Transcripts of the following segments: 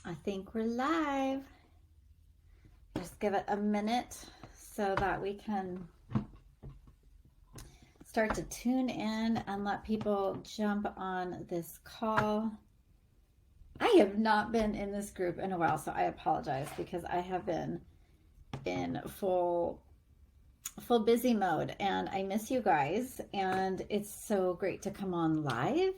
I think we're live. Just give it a minute so that we can start to tune in and let people jump on this call. I have not been in this group in a while, so I apologize because I have been in full busy mode and I miss you guys, and it's so great to come on live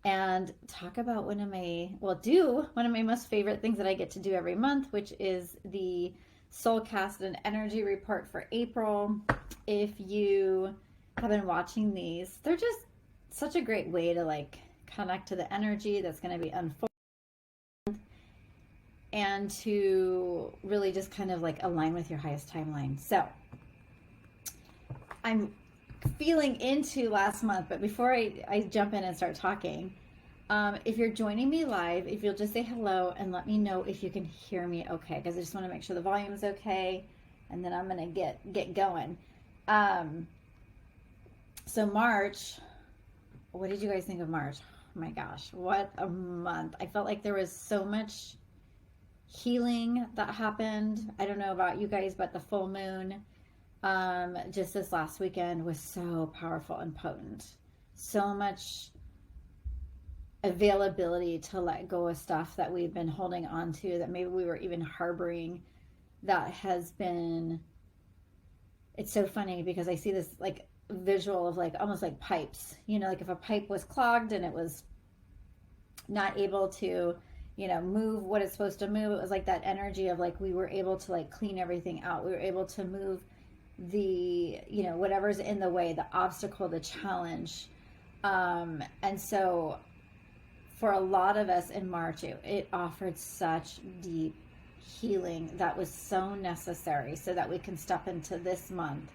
and talk about one of my most favorite things that I get to do every month, which is the Soulcast and Energy Report for April. If you have been watching these, they're just such a great way to connect to the energy that's going to be unfolding and to really just kind of align with your highest timeline. So I'm feeling into last month, but before I jump in and start talking, if you're joining me live, if you'll just say hello and let me know if you can hear me okay, because I just want to make sure the volume is okay, and then I'm going to get going. So March, what did you guys think of March? Oh my gosh, what a month. I felt like there was so much healing that happened. I don't know about you guys, but the full moon just this last weekend was so powerful and potent. So much availability to let go of stuff that we've been holding on to, that maybe we were even harboring, that has been, it's so funny because I see this visual of almost like pipes, if a pipe was clogged and it was not able to move what it's supposed to move, it was like that energy of we were able to clean everything out. We were able to move the whatever's in the way, the obstacle, the challenge, and so for a lot of us in March, it offered such deep healing that was so necessary so that we can step into this month.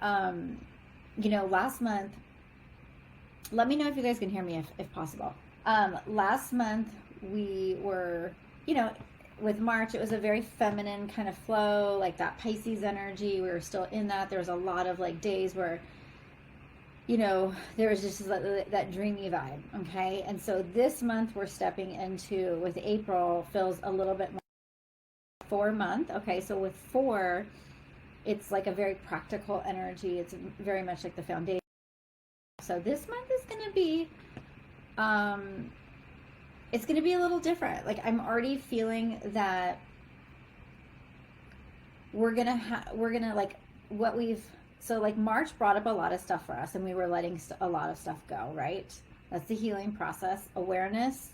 Last month, let me know if you guys can hear me if possible. Last month we were, with March, it was a very feminine kind of flow, like that Pisces energy. We were still in that. There was a lot of days where, there was just that dreamy vibe. Okay. And so this month we're stepping into, with April, feels a little bit more 4 month. Okay. So with 4, it's a very practical energy. It's very much like the foundation. So this month is going to be, it's going to be a little different. I'm already feeling that we're going to March brought up a lot of stuff for us, and we were letting a lot of stuff go, right? That's the healing process. Awareness,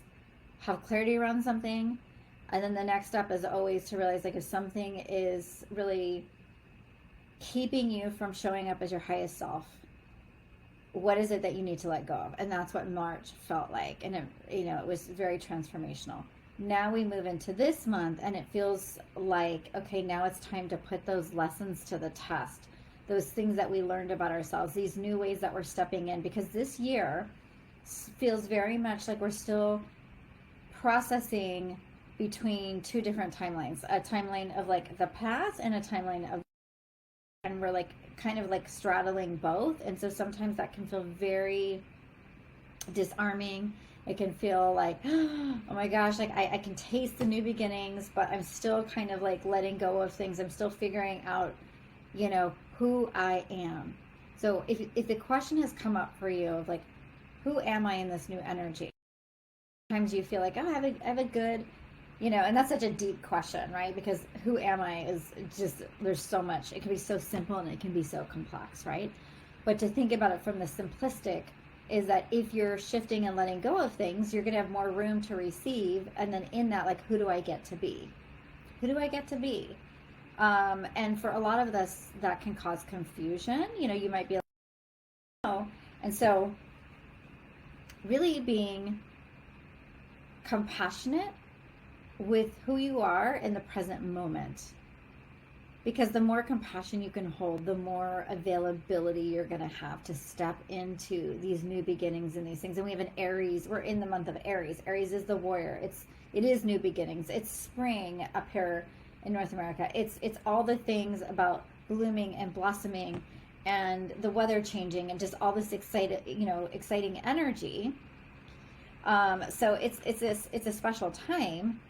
have clarity around something. And then the next step is always to realize if something is really keeping you from showing up as your highest self, what is it that you need to let go of? And that's what March felt like. And it was very transformational. Now we move into this month and it feels like, okay, now it's time to put those lessons to the test. Those things that we learned about ourselves, these new ways that we're stepping in, because this year feels very much like we're still processing between 2 different timelines, a timeline of the past and a timeline of, and we're kind of straddling both. And so sometimes that can feel very disarming. It can feel oh my gosh, I can taste the new beginnings, but I'm still kind of letting go of things. I'm still figuring out, who I am. So if the question has come up for you of who am I in this new energy? Sometimes you feel oh, I have a good, and that's such a deep question, right? Because who am I is just, there's so much. It can be so simple and it can be so complex, right? But to think about it from the simplistic is that if you're shifting and letting go of things, you're going to have more room to receive. And then in that, who do I get to be? Who do I get to be? And for a lot of us, that can cause confusion. You might be oh. And so really being compassionate with who you are in the present moment, because the more compassion you can hold, the more availability you're going to have to step into these new beginnings and these things. And we have an Aries. We're in the month of Aries. Aries is the warrior. It is new beginnings. It's spring up here in North America. It's all the things about blooming and blossoming and the weather changing and just all this exciting energy. So it's a special time,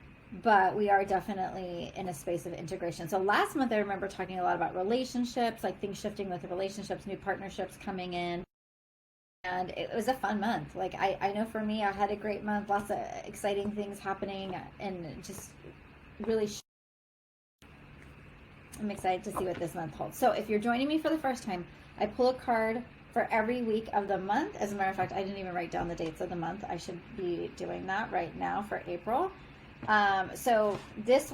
but we are definitely in a space of integration. So last month I remember talking a lot about relationships, like things shifting with the relationships, new partnerships coming in. And it was a fun month. Like I know for me, I had a great month, lots of exciting things happening, and just really I'm excited to see what this month holds. So if you're joining me for the first time, I pull a card for every week of the month. As a matter of fact, I didn't even write down the dates of the month. I should be doing that right now for April. So this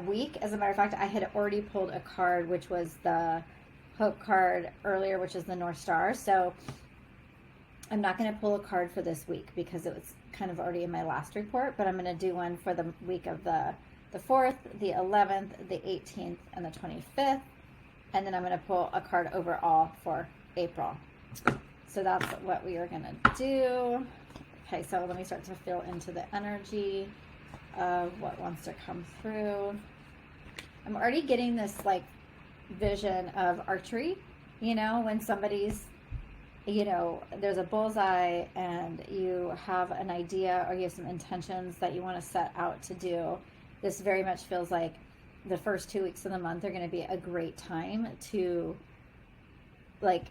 week, as a matter of fact, I had already pulled a card, which was the Hope card earlier, which is the North Star. So I'm not going to pull a card for this week because it was kind of already in my last report, but I'm going to do one for the week of the 4th, the 11th, the 18th, and the 25th. And then I'm going to pull a card overall for April. So that's what we are going to do. Okay, so let me start to feel into the energy of what wants to come through. I'm already getting this like vision of archery, you know, when somebody's, you know, there's a bullseye and you have an idea or you have some intentions that you want to set out to do. This very much feels like the first 2 weeks of the month are going to be a great time to like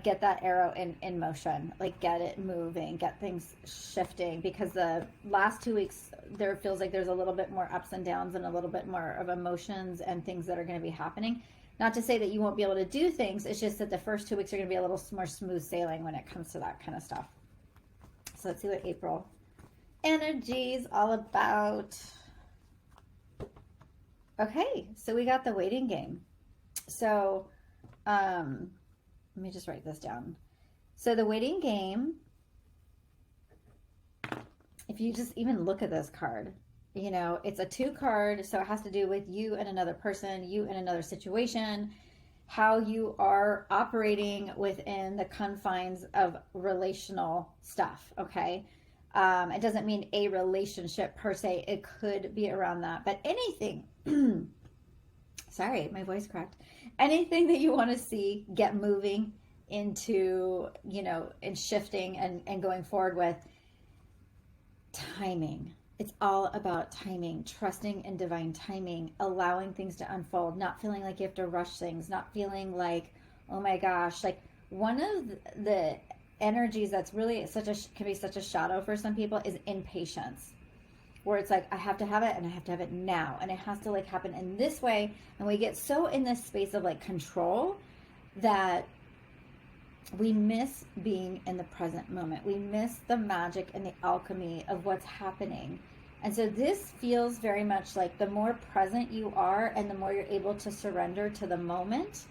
get that arrow in motion, like get it moving, get things shifting, because the last 2 weeks there feels like there's a little bit more ups and downs and a little bit more of emotions and things that are going to be happening. Not to say that you won't be able to do things, it's just that the first 2 weeks are going to be a little more smooth sailing when it comes to that kind of stuff. So let's see what April energy is all about. Okay, so we got the waiting game. So let me just write this down. So the waiting game, if you just even look at this card, you know, it's a 2 card, so it has to do with you and another person, you and another situation, how you are operating within the confines of relational stuff, okay? It doesn't mean a relationship per se. It could be around that, but anything, sorry, my voice cracked. Anything that you want to see get moving into, you know, and shifting and going forward with timing. It's all about timing, trusting in divine timing, allowing things to unfold, not feeling like you have to rush things, not feeling like, oh my gosh, like one of the energies that's really can be such a shadow for some people is impatience, where it's like I have to have it and I have to have it now and it has to like happen in this way, and we get so in this space of like control that we miss being in the present moment. We miss the magic and the alchemy of what's happening. And so this feels very much like the more present you are and the more you're able to surrender to the moment,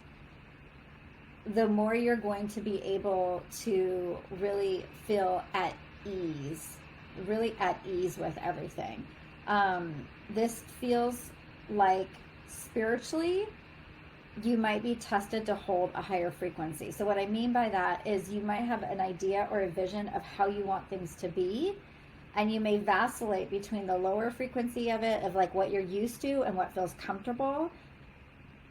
the more you're going to be able to really feel at ease, really at ease with everything. This feels like spiritually, you might be tested to hold a higher frequency. So what I mean by that is you might have an idea or a vision of how you want things to be, and you may vacillate between the lower frequency of it, of like what you're used to and what feels comfortable.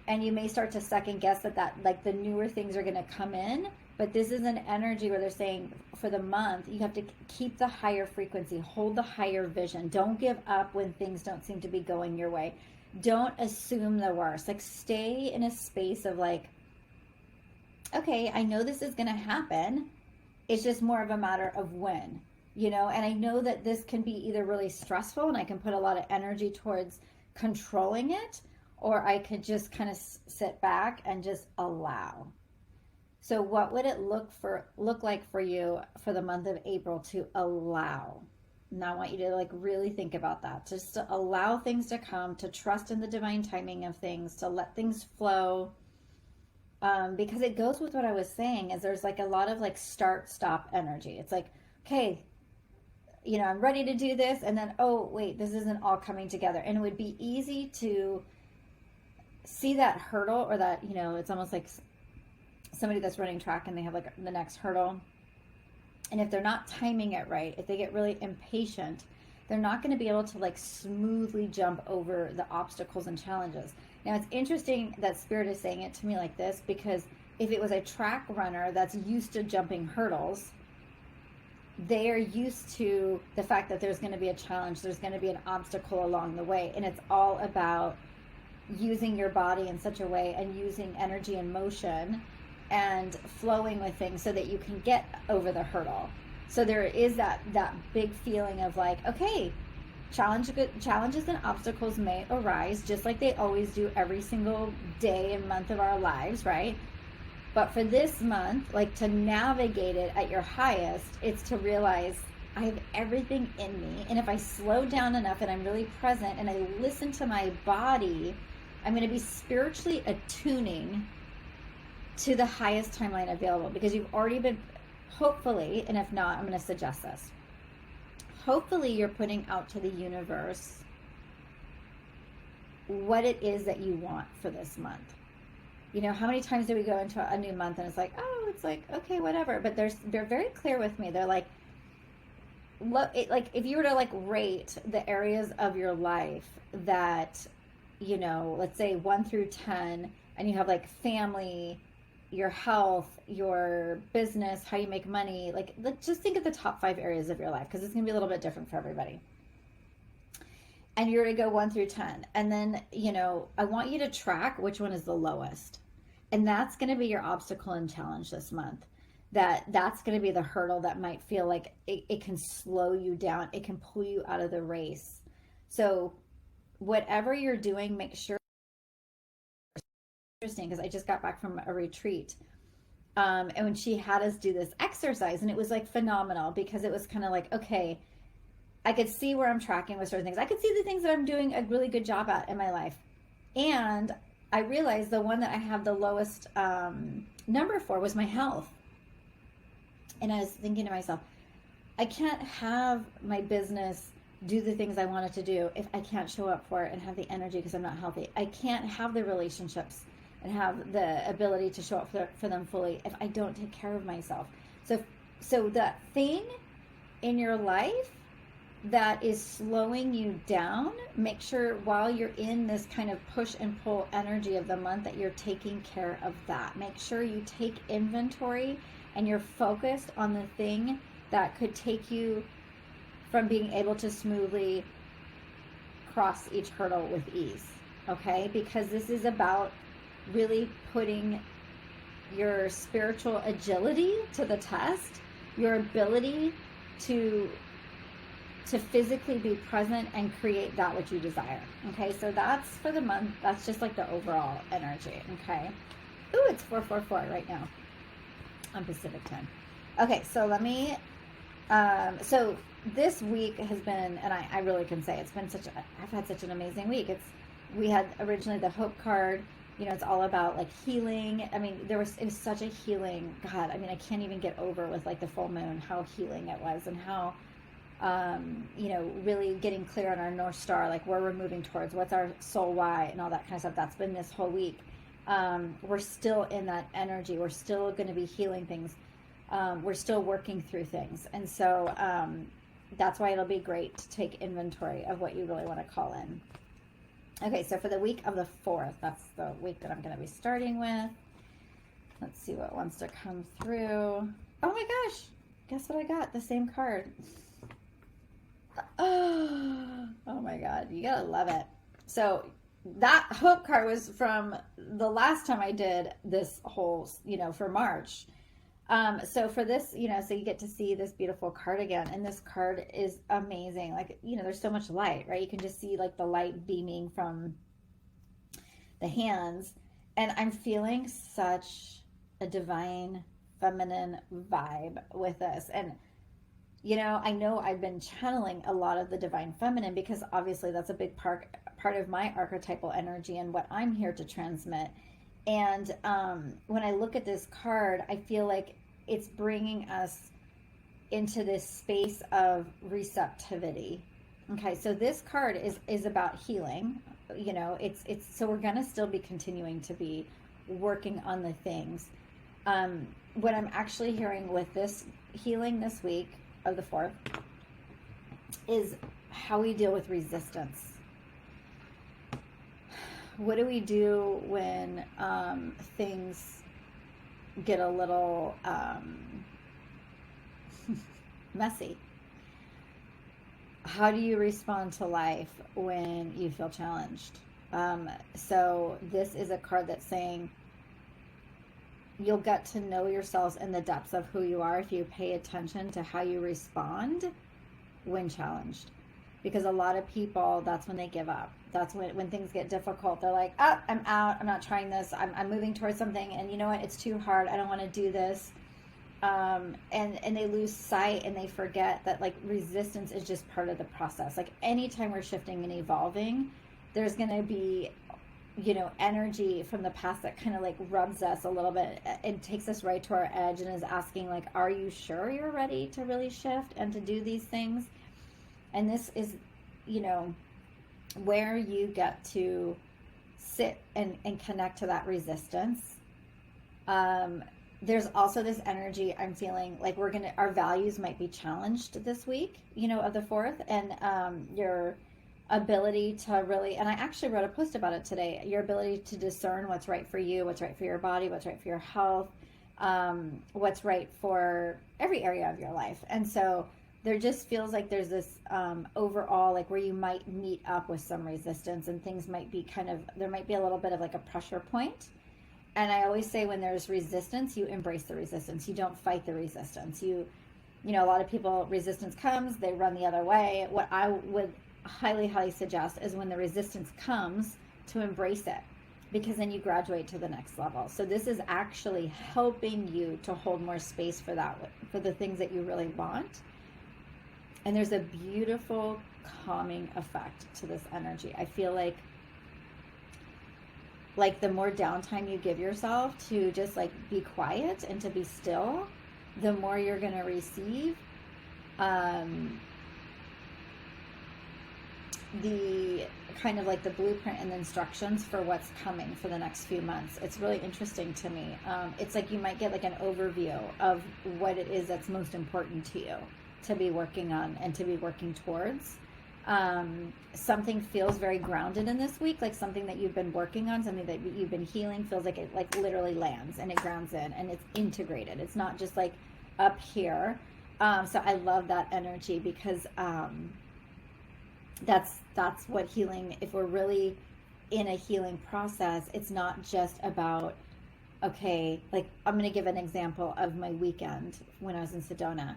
And you may start to second guess that like the newer things are going to come in. But this is an energy where they're saying for the month, you have to keep the higher frequency, hold the higher vision. Don't give up when things don't seem to be going your way. Don't assume the worst. Like stay in a space of like, okay, I know this is going to happen. It's just more of a matter of when, you know, and I know that this can be either really stressful and I can put a lot of energy towards controlling it, or I could just kind of sit back and just allow. So what would it look like for you for the month of April to allow? Now I want you to like really think about that. Just to allow things to come, to trust in the divine timing of things, to let things flow. Because it goes with what I was saying, is there's like a lot of like start stop energy. It's like, okay, you know, I'm ready to do this, and then oh wait, this isn't all coming together. And it would be easy to see that hurdle, or that, you know, it's almost like somebody that's running track and they have like the next hurdle, and if they're not timing it right, if they get really impatient, they're not going to be able to like smoothly jump over the obstacles and challenges. Now it's interesting that Spirit is saying it to me like this, because if it was a track runner that's used to jumping hurdles, they are used to the fact that there's going to be a challenge, there's going to be an obstacle along the way, and it's all about using your body in such a way and using energy and motion and flowing with things so that you can get over the hurdle. So there is that big feeling of like, okay, challenges and obstacles may arise just like they always do every single day and month of our lives, right? But for this month, like, to navigate it at your highest, it's to realize I have everything in me. And if I slow down enough and I'm really present and I listen to my body, I'm going to be spiritually attuning to the highest timeline available, because you've already been, hopefully, and if not, I'm going to suggest this. Hopefully you're putting out to the universe what it is that you want for this month. You know, how many times do we go into a new month and it's like, oh, it's like, okay, whatever. But they're very clear with me. They're like, look, like, if you were to like rate the areas of your life that, you know, let's say 1 through 10, and you have like family, your health, your business, how you make money, like just think of the top 5 areas of your life, because it's going to be a little bit different for everybody. And you're to go 1 through 10. And then, you know, I want you to track which one is the lowest. And that's going to be your obstacle and challenge this month. That's going to be the hurdle that might feel like it can slow you down. It can pull you out of the race. So whatever you're doing, make sure. Interesting, because I just got back from a retreat. And when she had us do this exercise, and it was like phenomenal, because it was kind of like, okay, I could see where I'm tracking with certain things. I could see the things that I'm doing a really good job at in my life. And I realized the one that I have the lowest number for was my health. And I was thinking to myself, I can't have my business do the things I want it to do if I can't show up for it and have the energy because I'm not healthy. I can't have the relationships and have the ability to show up for them fully if I don't take care of myself. So that thing in your life that is slowing you down, make sure while you're in this kind of push and pull energy of the month that you're taking care of that. Make sure you take inventory and you're focused on the thing that could take you from being able to smoothly cross each hurdle with ease, okay? Because this is about really putting your spiritual agility to the test, your ability to physically be present and create that which you desire. Okay, so that's for the month. That's just like the overall energy. Okay. Ooh, it's 4:44 right now on Pacific time. Okay, so let me. So this week has been, and I really can say it's been I've had such an amazing week. We had originally the Hope card. You know, it's all about like healing. I mean, it was such a healing. God, I mean, I can't even get over with like the full moon how healing it was, and how. You know, really getting clear on our North Star, like where we're moving towards, what's our soul why, and all that kind of stuff. That's been this whole week. We're still in that energy. We're still going to be healing things. We're still working through things. And so that's why it'll be great to take inventory of what you really want to call in. Okay, so for the week of the 4th, that's the week that I'm going to be starting with. Let's see what wants to come through. Oh my gosh, guess what I got? The same card. Oh my God, you gotta love it. So that Hope card was from the last time I did this whole, you know, for March. So for this, you know, so you get to see this beautiful card again, and this card is amazing. Like, you know, there's so much light, right? You can just see like the light beaming from the hands, and I'm feeling such a divine feminine vibe with this. And you know I've been channeling a lot of the divine feminine, because obviously that's a big part of my archetypal energy and what I'm here to transmit. And when I look at this card, I feel like it's bringing us into this space of receptivity. Okay, so this card is about healing. You know, it's so we're gonna still be continuing to be working on the things. What I'm actually hearing with this healing this week of the 4th is how we deal with resistance. What do we do when things get a little messy. How do you respond to life when you feel challenged? So this is a card that's saying you'll get to know yourselves in the depths of who you are if you pay attention to how you respond when challenged. Because a lot of people, that's when they give up. That's when things get difficult. They're like, oh, I'm out. I'm not trying this. I'm moving towards something. And you know what? It's too hard. I don't want to do this. And they lose sight and they forget that like resistance is just part of the process. Like anytime we're shifting and evolving, there's going to be, you know, energy from the past that kind of like rubs us a little bit and takes us right to our edge and is asking like, are you sure you're ready to really shift and to do these things? And this is, you know, where you get to sit and connect to that resistance. There's also this energy I'm feeling like our values might be challenged this week, you know, of the 4th, and your ability to really, and I actually wrote a post about it today, your ability to discern what's right for you, what's right for your body, what's right for your health, what's right for every area of your life. And so there just feels like there's this overall, like where you might meet up with some resistance and things might be there might be a little bit of like a pressure point. And I always say when there's resistance, you embrace the resistance. You don't fight the resistance. You know, a lot of people, resistance comes, they run the other way. What I would highly, highly suggest is when the resistance comes, to embrace it, because then you graduate to the next level. So this is actually helping you to hold more space for the things that you really want. And there's a beautiful calming effect to this energy. I feel like the more downtime you give yourself to just like be quiet and to be still, the more you're going to receive the kind of like the blueprint and the instructions for what's coming for the next few months. It's really interesting to me. It's like you might get like an overview of what it is that's most important to you to be working on and to be working towards. Something feels very grounded in this week, like something that you've been working on, something that you've been healing, feels like it like literally lands and it grounds in and it's integrated. It's not just like up here. So I love that energy because that's what healing, if we're really in a healing process, it's not just about, okay, like I'm going to give an example of my weekend when I was in Sedona.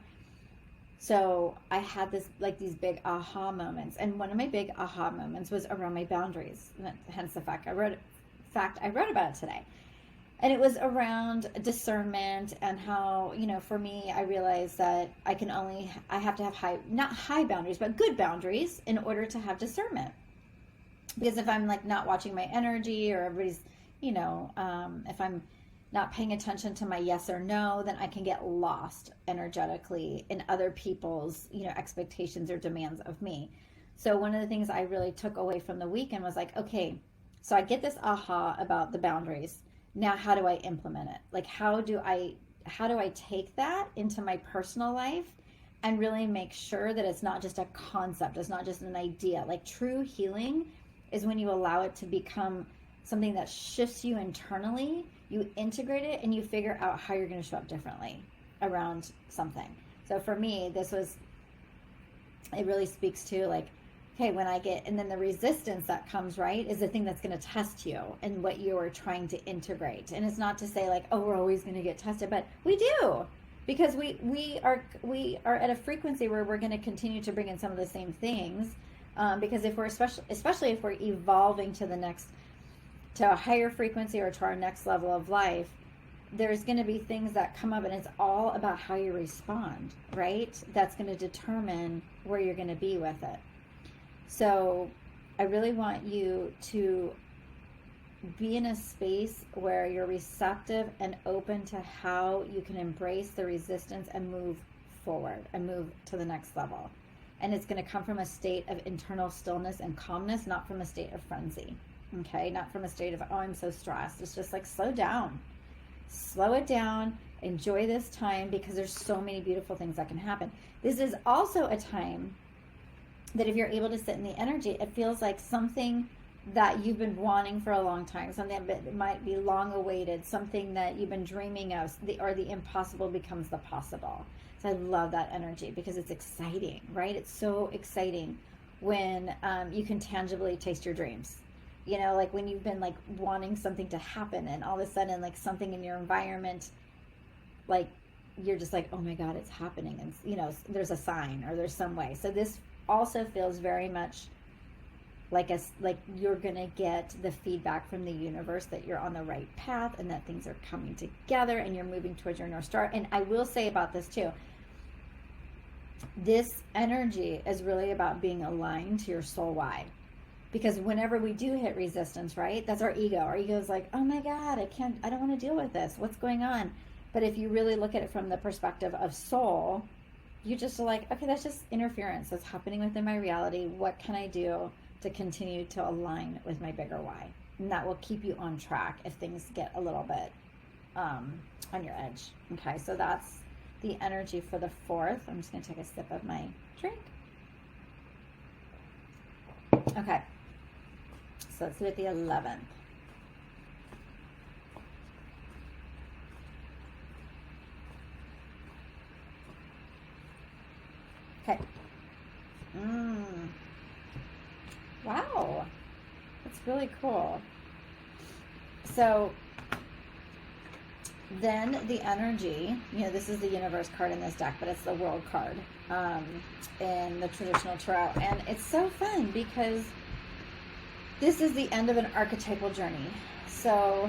So I had these big aha moments, and one of my big aha moments was around my boundaries. Hence the fact I wrote about it today, and it was around discernment and how, you know, for me, I realized that I have to have not high boundaries, but good boundaries in order to have discernment. Because if I'm like not watching my energy, or everybody's, you know, if I'm not paying attention to my yes or no, then I can get lost energetically in other people's, you know, expectations or demands of me. So one of the things I really took away from the weekend was like, okay, so I get this aha about the boundaries. Now, how do I implement it? Like, how do I take that into my personal life and really make sure that it's not just a concept, it's not just an idea. Like, true healing is when you allow it to become something that shifts you internally, you integrate it, and you figure out how you're going to show up differently around something. So for me, it really speaks to like, okay, and then the resistance that comes, right, is the thing that's going to test you and what you're trying to integrate. And it's not to say like, oh, we're always going to get tested, but we do, because we are at a frequency where we're going to continue to bring in some of the same things, because if we're especially if we're evolving to a higher frequency or to our next level of life, there's going to be things that come up, and it's all about how you respond, right? That's going to determine where you're going to be with it. So I really want you to be in a space where you're receptive and open to how you can embrace the resistance and move forward and move to the next level. And it's going to come from a state of internal stillness and calmness, not from a state of frenzy. Okay, not from a state of, oh, I'm so stressed. It's just like, slow it down, enjoy this time, because there's so many beautiful things that can happen. This is also a time that if you're able to sit in the energy, it feels like something that you've been wanting for a long time, something that might be long awaited, something that you've been dreaming of, or the impossible becomes the possible. So I love that energy because it's exciting, right? It's so exciting when you can tangibly taste your dreams. You know, like when you've been like wanting something to happen and all of a sudden like something in your environment, like you're just like, oh my God, it's happening. And, you know, there's a sign or there's some way. So this also feels very much like you're gonna get the feedback from the universe that you're on the right path and that things are coming together and you're moving towards your North Star. And I will say about this too, this energy is really about being aligned to your soul why. Because whenever we do hit resistance, right, that's our ego. Our ego is like, oh my God, I don't want to deal with this. What's going on? But if you really look at it from the perspective of soul, you just are like, okay, that's just interference that's happening within my reality. What can I do to continue to align with my bigger why? And that will keep you on track if things get a little bit on your edge. Okay, so that's the energy for the 4th. I'm just going to take a sip of my drink. Okay, so let's do it the 11th. Okay. Wow. That's really cool. So then the energy, you know, this is the universe card in this deck, but it's the world card in the traditional tarot. And it's so fun because this is the end of an archetypal journey. So,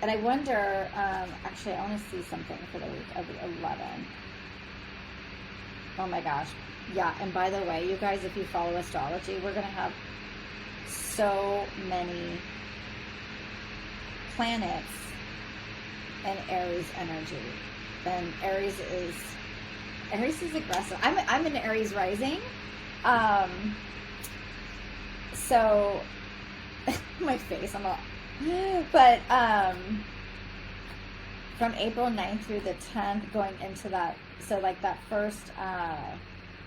and I wonder, actually, I want to see something for the week of the 11. Oh my gosh. Yeah, and by the way, you guys, if you follow astrology, we're going to have so many planets and Aries energy. And Aries is aggressive. I'm in Aries rising. So my face, I'm all, but from April 9th through the 10th, going into that, so like that first,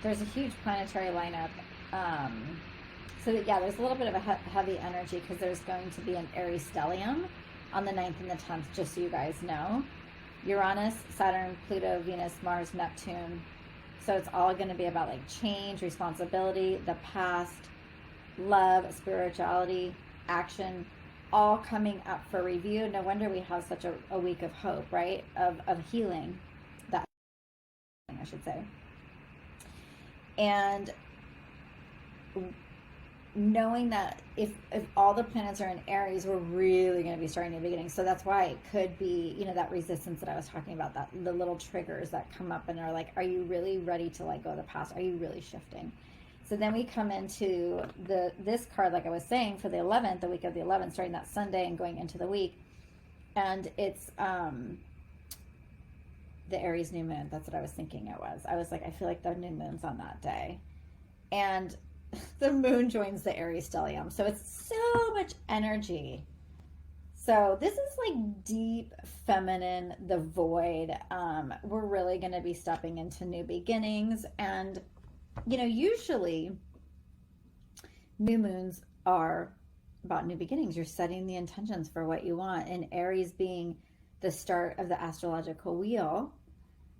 there's a huge planetary lineup. So that, yeah, there's a little bit of a heavy energy because there's going to be an Aries stellium on the 9th and the 10th, just so you guys know. Uranus, Saturn, Pluto, Venus, Mars, Neptune. So it's all going to be about like change, responsibility, the past, love, spirituality, action, all coming up for review. No wonder we have such a week of hope, right? Of healing, that I should say. And knowing that if all the planets are in Aries, we're really going to be starting a new beginning. So that's why it could be, you know, that resistance that I was talking about, that the little triggers that come up and are like, are you really ready to let go of the past? Are you really shifting? So then we come into this card, like I was saying, for the 11th, the week of the 11th, starting that Sunday and going into the week. And it's the Aries new moon. That's what I was thinking it was. I was like, I feel like the new moon's on that day. And the moon joins the Aries stellium. So it's so much energy. So this is like deep feminine, the void. We're really going to be stepping into new beginnings. And, you know, usually new moons are about new beginnings. You're setting the intentions for what you want. And Aries being the start of the astrological wheel,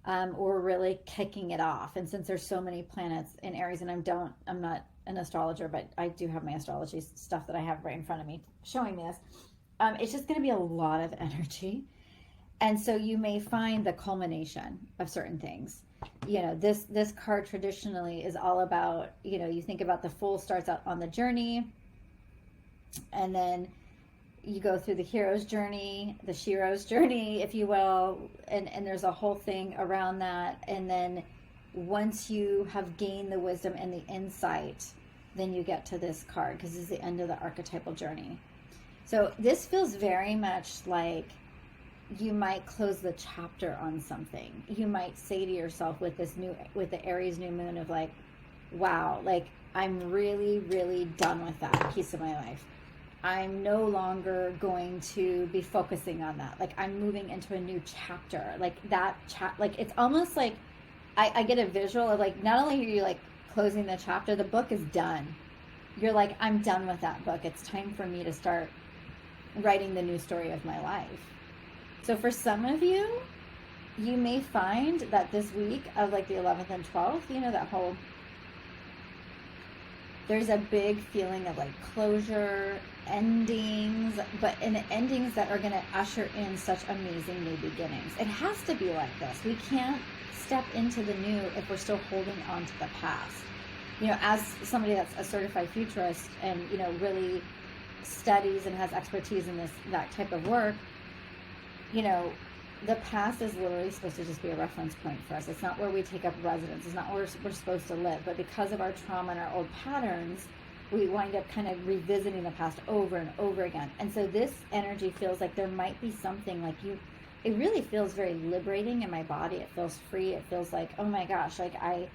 we're really kicking it off. And since there's so many planets in Aries, and I'm not an astrologer, but I do have my astrology stuff that I have right in front of me showing me this. It's just going to be a lot of energy. And so you may find the culmination of certain things. You know, this card traditionally is all about, you know, you think about the Fool starts out on the journey, and then you go through the hero's journey, the Shiro's journey, if you will, and there's a whole thing around that. And then once you have gained the wisdom and the insight, then you get to this card, because it's the end of the archetypal journey. So this feels very much like you might close the chapter on something. You might say to yourself with the Aries new moon of like, wow, like I'm really, really done with that piece of my life. I'm no longer going to be focusing on that. Like I'm moving into a new chapter. Like that like it's almost like I get a visual of like, not only are you like closing the chapter, the book is done. you're like, I'm done with that book. It's time for me to start writing the new story of my life. So for some of you, you may find that this week of like the 11th and 12th, you know, that whole, there's a big feeling of like closure, endings, but in endings that are going to usher in such amazing new beginnings. It has to be like this. We can't step into the new if we're still holding on to the past. You know, as somebody that's a certified futurist and, you know, really studies and has expertise in that type of work, you know, the past is literally supposed to just be a reference point for us. It's not where we take up residence. It's not where we're supposed to live. But because of our trauma and our old patterns, we wind up kind of revisiting the past over and over again. And so this energy feels like there might be something like it really feels very liberating in my body. It feels free. It feels like, oh my gosh, like I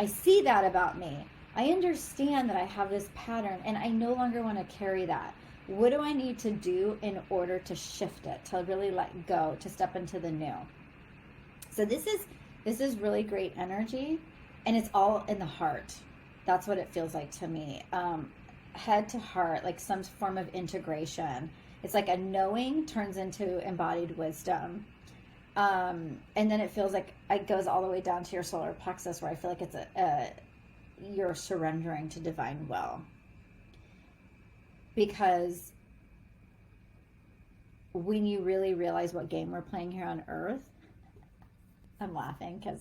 see that about me. I understand that I have this pattern and I no longer want to carry that. What do I need to do in order to shift it, to really let go, to step into the new? So this is really great energy, and it's all in the heart. That's what it feels like to me. Head to heart, like some form of integration. It's like a knowing turns into embodied wisdom. And then it feels like it goes all the way down to your solar plexus, where I feel like it's you're surrendering to divine will. Because when you really realize what game we're playing here on Earth, I'm laughing because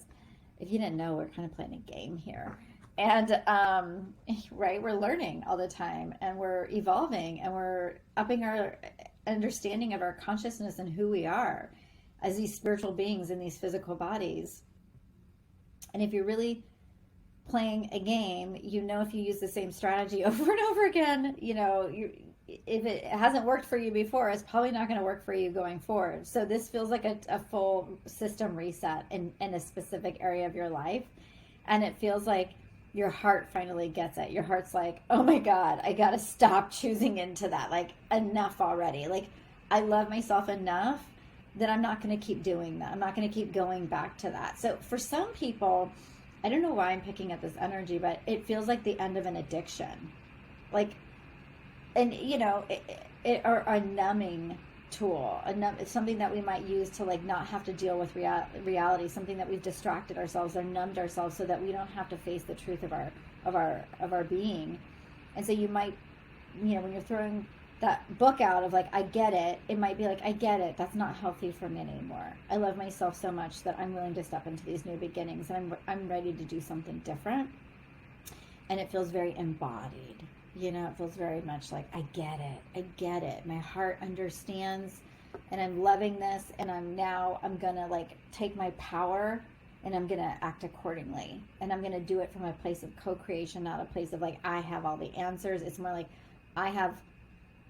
if you didn't know, we're kind of playing a game here. And, right, we're learning all the time and we're evolving and we're upping our understanding of our consciousness and who we are as these spiritual beings in these physical bodies. And if you're really playing a game, you know, if you use the same strategy over and over again, you know, if it hasn't worked for you before, it's probably not going to work for you going forward. So this feels like a full system reset in a specific area of your life. And it feels like your heart finally gets it. Your heart's like, oh my God, I got to stop choosing into that. Like, enough already. Like, I love myself enough that I'm not going to keep doing that. I'm not going to keep going back to that. So for some people, I don't know why I'm picking up this energy, but it feels like the end of an addiction. Like, and you know, or a numbing tool, something that we might use to like not have to deal with reality, something that we've distracted ourselves or numbed ourselves so that we don't have to face the truth of our being. And so you might, you know, when you're throwing that book out of like, I get it, it might be like, I get it, that's not healthy for me anymore. I love myself so much that I'm willing to step into these new beginnings, and I'm ready to do something different. And it feels very embodied. You know, it feels very much like, I get it. My heart understands, and I'm loving this, and I'm gonna like take my power and I'm gonna act accordingly. And I'm gonna do it from a place of co-creation, not a place of like, I have all the answers. It's more like, I have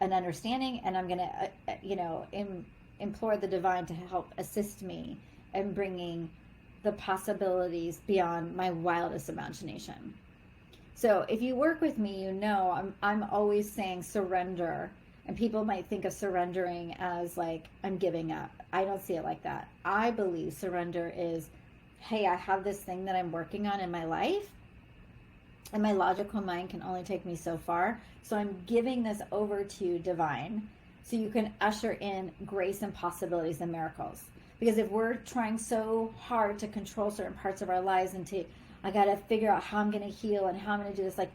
an understanding, and I'm gonna, implore the divine to help assist me in bringing the possibilities beyond my wildest imagination. So if you work with me, you know I'm always saying surrender, and people might think of surrendering as like I'm giving up. I don't see it like that. I believe surrender is, hey, I have this thing that I'm working on in my life, and my logical mind can only take me so far. So I'm giving this over to you, divine, so you can usher in grace and possibilities and miracles. Because if we're trying so hard to control certain parts of our lives and I got to figure out how I'm going to heal and how I'm going to do this, like,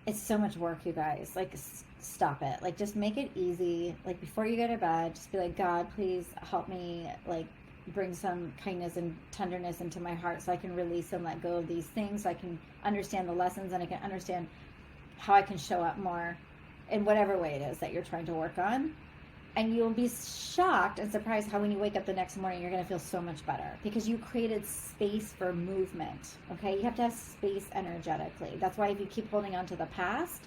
it's so much work, you guys. Like, stop it. Like, just make it easy. Like, before you go to bed, just be like, God, please help me, like, bring some kindness and tenderness into my heart so I can release and let go of these things, so I can understand the lessons, and I can understand how I can show up more in whatever way it is that you're trying to work on. And you'll be shocked and surprised how when you wake up the next morning, you're going to feel so much better, because you created space for movement. Okay, you have to have space energetically. That's why if you keep holding on to the past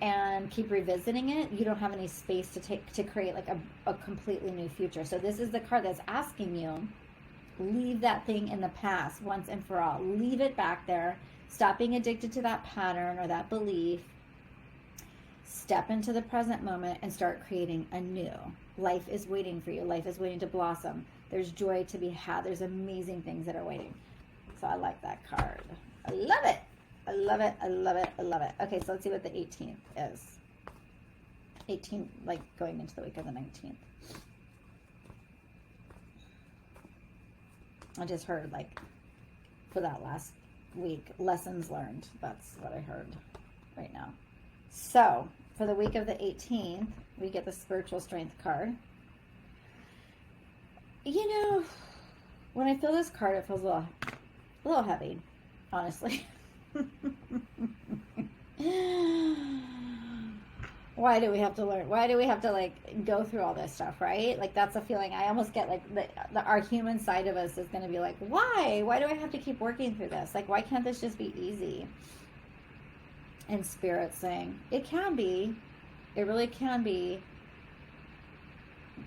and keep revisiting it, you don't have any space to create like a completely new future. So this is the card that's asking you, leave that thing in the past once and for all. Leave it back there. Stop being addicted to that pattern or that belief. Step into the present moment and start creating anew. Life is waiting for you. Life is waiting to blossom. There's joy to be had. There's amazing things that are waiting. So I like that card. I love it. I love it. I love it. I love it. Okay, so let's see what the 18th is. 18th, like going into the week of the 19th. I just heard, like, for that last week, lessons learned. That's what I heard right now. So, for the week of the 18th, we get the spiritual strength card. You know, when I feel this card, it feels a little heavy, honestly. Why do we have to learn? Why do we have to, like, go through all this stuff, right? Like, that's a feeling. I almost get, like, our human side of us is going to be like, why? Why do I have to keep working through this? Like, why can't this just be easy? And Spirit's saying, it can be. It really can be.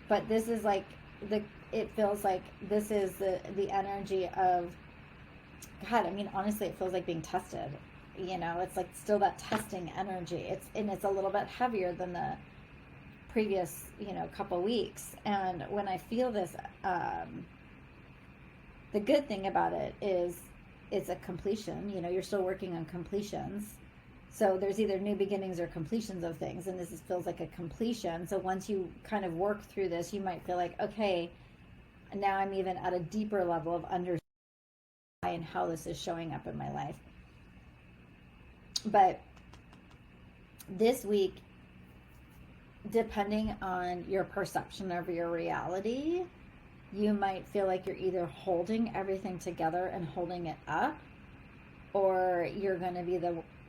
But this is, like, it feels like this is the energy of, God, I mean, honestly, it feels like being tested. You know, it's like still that testing energy. It's a little bit heavier than the previous, couple weeks. And when I feel this, the good thing about it is it's a completion. You're still working on completions. So there's either new beginnings or completions of things. And this feels like a completion. So once you kind of work through this, you might feel like, okay, now I'm even at a deeper level of understanding and how this is showing up in my life. But this week, depending on your perception of your reality, you might feel like you're either holding everything together and holding it up, or you're going to be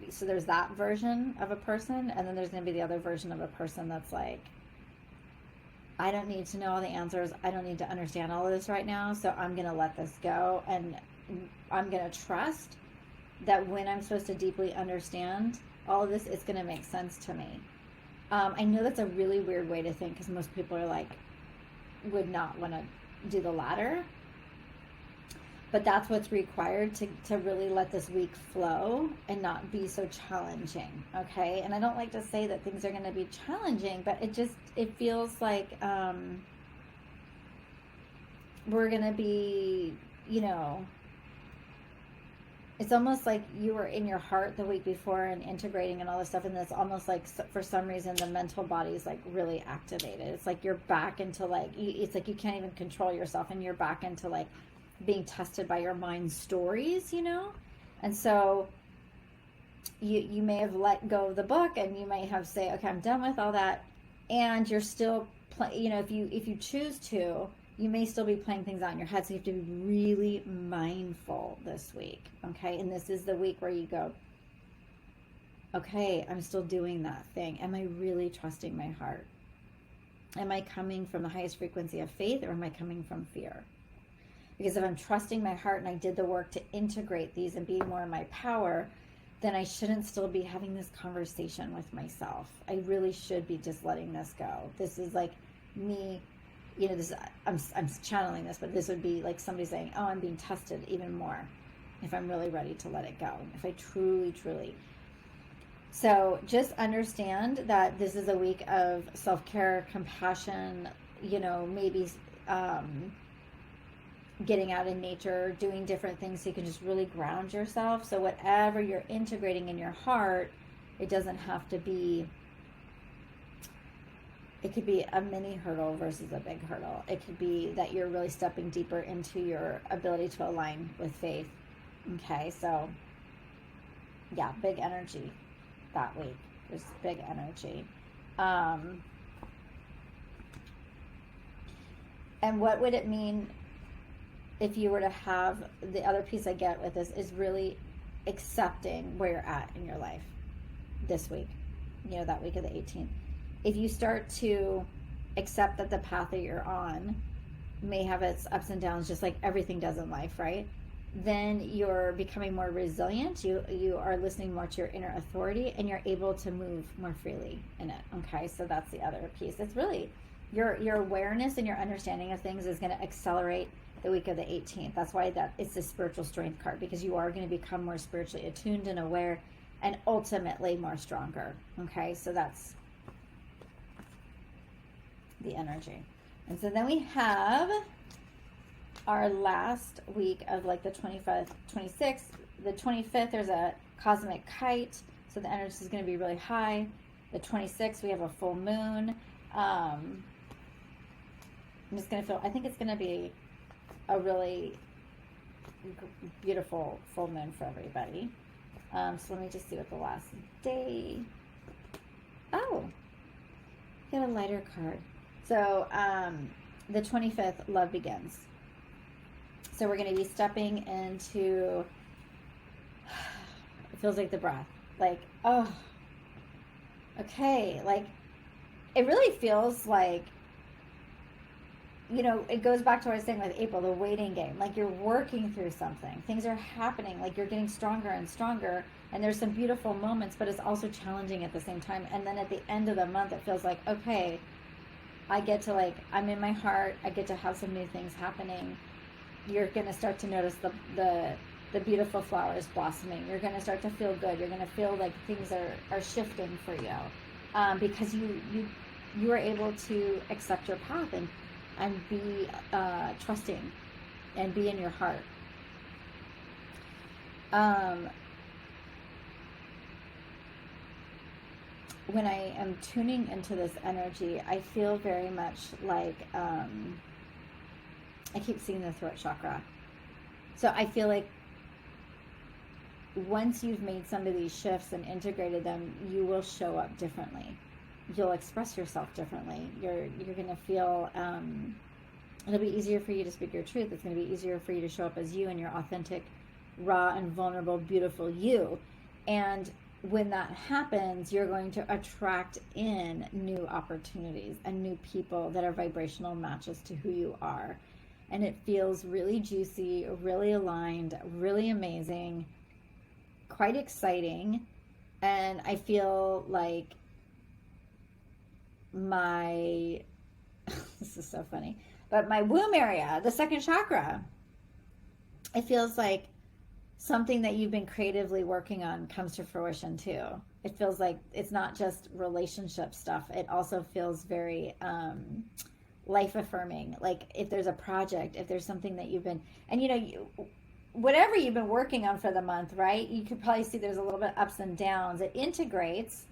so there's that version of a person, and then there's going to be the other version of a person that's like, I don't need to know all the answers. I don't need to understand all of this right now, so I'm going to let this go, and I'm going to trust that when I'm supposed to deeply understand all of this, it's going to make sense to me. I know that's a really weird way to think, because most people are like, would not want to do the latter. But that's what's required to really let this week flow and not be so challenging, okay? And I don't like to say that things are going to be challenging, but it feels like we're going to be, it's almost like you were in your heart the week before and integrating and all this stuff, and it's almost like for some reason the mental body is like really activated. It's like you're back into it's like you can't even control yourself, and you're back into like being tested by your mind's stories, and so you may have let go of the book, and you might have say, okay, I'm done with all that, and you're still if you choose to, you may still be playing things out in your head. So you have to be really mindful this week. Okay. And this is the week where you go, okay, I'm still doing that thing. Am I really trusting my heart? Am I coming from the highest frequency of faith, or am I coming from fear? Because if I'm trusting my heart and I did the work to integrate these and be more in my power, then I shouldn't still be having this conversation with myself. I really should be just letting this go. This is like me, I'm channeling this, but this would be like somebody saying, oh, I'm being tested even more if I'm really ready to let it go, if I truly. So just understand that this is a week of self-care, compassion, maybe getting out in nature, doing different things so you can just really ground yourself. So whatever you're integrating in your heart, it doesn't have to be, it could be a mini hurdle versus a big hurdle. It could be that you're really stepping deeper into your ability to align with faith. Okay, so yeah, big energy that week. There's big energy. And what would it mean if you were to have, the other piece I get with this is really accepting where you're at in your life this week, that week of the 18th. If you start to accept that the path that you're on may have its ups and downs, just like everything does in life, right? Then you're becoming more resilient. You are listening more to your inner authority, and you're able to move more freely in it. Okay, so that's the other piece. It's really your awareness and your understanding of things is going to accelerate the week of the 18th. That's why it's the spiritual strength card, because you are going to become more spiritually attuned and aware, and ultimately more stronger. Okay, so that's the energy. And so then we have our last week of like the 25th, 26th, the 25th. There's a cosmic kite. So the energy is going to be really high. The 26th, we have a full moon. I'm just going to feel, I think it's going to be a really beautiful full moon for everybody. So let me just see what the last day. Oh, get a lighter card. So the 25th, love begins. So we're going to be stepping into, it feels like the breath. Like, oh, okay. Like, it really feels like, you know, it goes back to what I was saying with April, the waiting game. Like, you're working through something. Things are happening. Like, you're getting stronger and stronger. And there's some beautiful moments, but it's also challenging at the same time. And then at the end of the month, it feels like, okay, I get to, like, I'm in my heart. I get to have some new things happening. You're going to start to notice the beautiful flowers blossoming. You're going to start to feel good. You're going to feel like things are shifting for you, because you are able to accept your path and be trusting and be in your heart. When I am tuning into this energy, I feel very much like, I keep seeing the throat chakra. So I feel like once you've made some of these shifts and integrated them, you will show up differently. You'll express yourself differently. You're going to feel, it'll be easier for you to speak your truth. It's going to be easier for you to show up as you and your authentic, raw and vulnerable, beautiful you. And when that happens, you're going to attract in new opportunities and new people that are vibrational matches to who you are. And it feels really juicy, really aligned, really amazing, quite exciting. And I feel like my, this is so funny, but my womb area, the second chakra, it feels like something that you've been creatively working on comes to fruition too. It feels like it's not just relationship stuff. It also feels very life affirming. Like if there's a project, if there's something that you've been, and you know, whatever you've been working on for the month, right? You could probably see there's a little bit ups and downs. It integrates.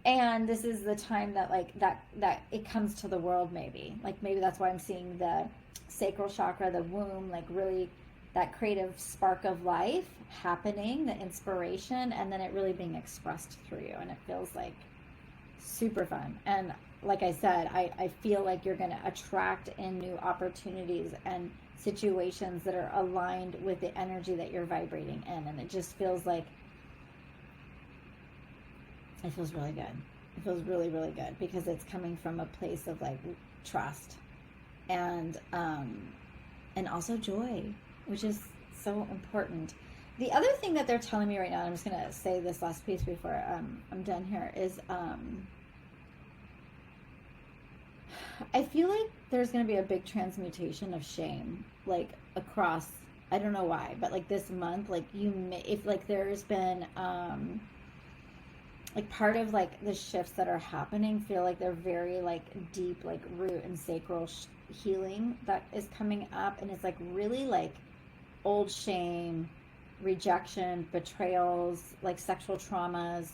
And this is the time that like that it comes to the world, maybe. Like maybe that's why I'm seeing the sacral chakra, the womb, like really that creative spark of life happening, the inspiration, and then it really being expressed through you. And it feels like super fun. And like I said, I feel like you're going to attract in new opportunities and situations that are aligned with the energy that you're vibrating in. And it just feels like, it feels really good. It feels really, really good because it's coming from a place of like trust and also joy, which is so important. The other thing that they're telling me right now, I'm just going to say this last piece before I'm done here, is I feel like there's going to be a big transmutation of shame, like across, I don't know why, but like this month, like if like there's been, like part of like the shifts that are happening feel like they're very like deep, like root and sacral healing that is coming up. And it's like really like old shame, rejection, betrayals, like sexual traumas.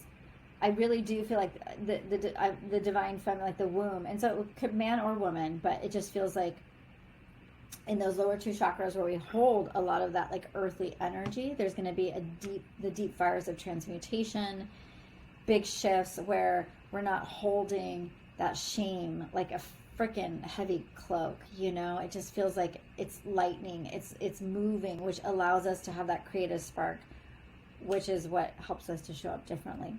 I really do feel like the divine feminine, like the womb. And so it could man or woman, but it just feels like in those lower two chakras where we hold a lot of that like earthly energy, there's going to be the deep fires of transmutation, big shifts where we're not holding that shame like a freaking heavy cloak, you know. It just feels like it's lightning, it's moving, which allows us to have that creative spark, which is what helps us to show up differently.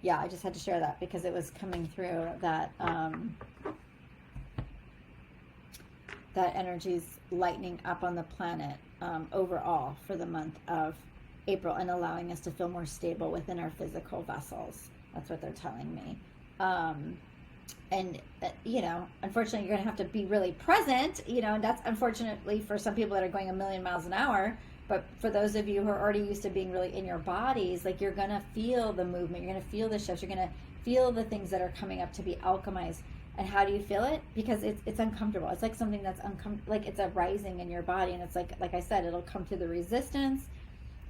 Yeah, I just had to share that because it was coming through that that energy's lightening up on the planet overall for the month of April and allowing us to feel more stable within our physical vessels. That's what they're telling me. And, you know, unfortunately, you're going to have to be really present, you know, and that's unfortunately for some people that are going a million miles an hour. But for those of you who are already used to being really in your bodies, like you're going to feel the movement, you're going to feel the shifts, you're going to feel the things that are coming up to be alchemized. And how do you feel it? Because it's uncomfortable. It's like something that's uncomfortable, like it's a rising in your body. And it's like I said, it'll come through the resistance.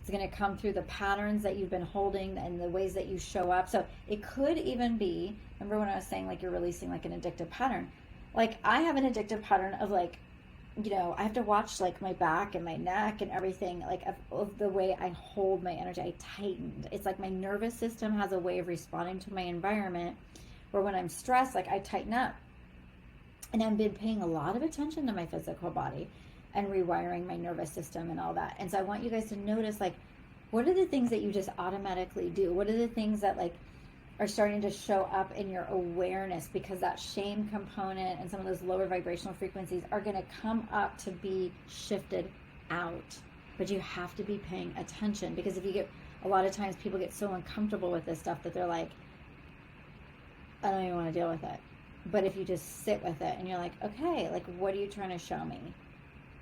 It's going to come through the patterns that you've been holding and the ways that you show up. So it could even be, remember when I was saying like you're releasing like an addictive pattern? Like I have an addictive pattern of like, you know, I have to watch like my back and my neck and everything, like of the way I hold my energy. I tightened. It's like my nervous system has a way of responding to my environment where when I'm stressed, like I tighten up. And I've been paying a lot of attention to my physical body and rewiring my nervous system and all that. And so I want you guys to notice, like, what are the things that you just automatically do? What are the things that like are starting to show up in your awareness, because that shame component and some of those lower vibrational frequencies are going to come up to be shifted out. But you have to be paying attention, because if you get, a lot of times people get so uncomfortable with this stuff that they're like, I don't even want to deal with it. But if you just sit with it and you're like, okay, like, what are you trying to show me?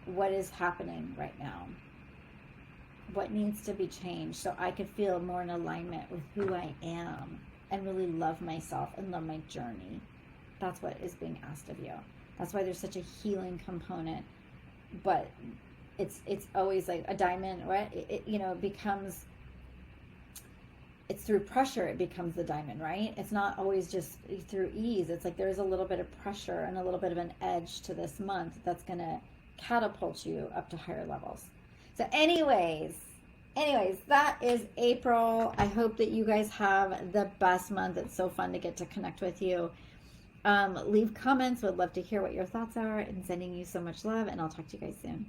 What is happening right now? What needs to be changed so I could feel more in alignment with who I am and really love myself and love my journey? That's what is being asked of you. That's why there's such a healing component. But it's always like a diamond, right? It becomes, it's through pressure it becomes the diamond, right? It's not always just through ease. It's like there's a little bit of pressure and a little bit of an edge to this month that's going to catapult you up to higher levels. So anyways, that is April. I hope that you guys have the best month. It's so fun to get to connect with you. Leave comments. Would love to hear what your thoughts are, and sending you so much love, and I'll talk to you guys soon.